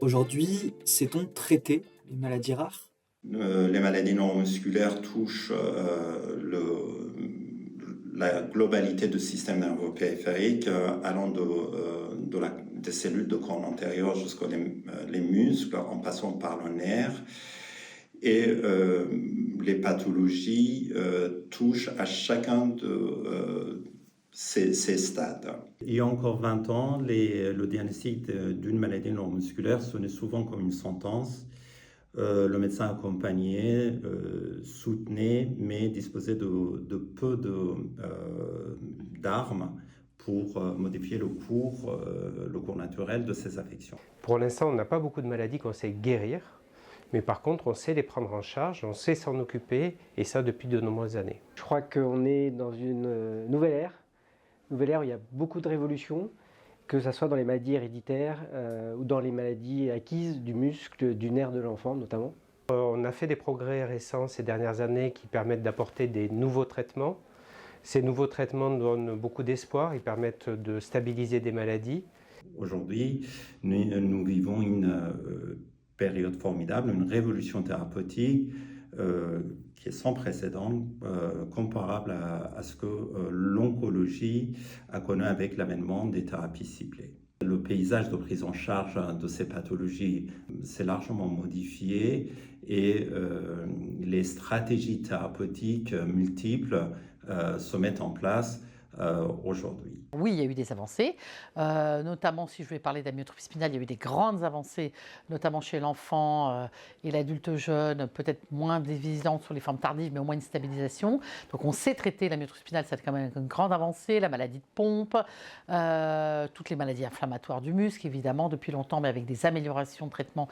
Aujourd'hui, sait-on traiter les maladies rares? Les maladies neuromusculaires touchent la globalité du système nerveux périphérique, allant des cellules de corps antérieur jusqu'aux les muscles, en passant par le nerf. Et les pathologies touchent à chacun de ces stades. Il y a encore 20 ans, le diagnostic d'une maladie neuromusculaire sonnait souvent comme une sentence. Le médecin accompagnait, soutenait, mais disposait de peu d'armes pour modifier le cours naturel de ces affections. Pour l'instant, on n'a pas beaucoup de maladies qu'on sait guérir, mais par contre, on sait les prendre en charge, on sait s'en occuper, et ça depuis de nombreuses années. Je crois qu'on est dans une nouvelle ère où il y a beaucoup de révolutions, que ce soit dans les maladies héréditaires ou dans les maladies acquises du muscle, du nerf de l'enfant notamment. On a fait des progrès récents ces dernières années qui permettent d'apporter des nouveaux traitements. Ces nouveaux traitements donnent beaucoup d'espoir, ils permettent de stabiliser des maladies. Aujourd'hui, nous vivons une période formidable, une révolution thérapeutique qui est sans précédent, comparable à ce que l'oncologie a connu avec l'avènement des thérapies ciblées. Le paysage de prise en charge de ces pathologies s'est largement modifié et les stratégies thérapeutiques multiples se mettent en place aujourd'hui. Oui, il y a eu des avancées, notamment si je vais parler d'amyotrophie spinale, il y a eu des grandes avancées, notamment chez l'enfant et l'adulte jeune, peut-être moins d'évidence sur les formes tardives, mais au moins une stabilisation. Donc on sait traiter l'amyotrophie spinale, c'est quand même une grande avancée, la maladie de Pompe, toutes les maladies inflammatoires du muscle, évidemment, depuis longtemps, mais avec des améliorations de traitement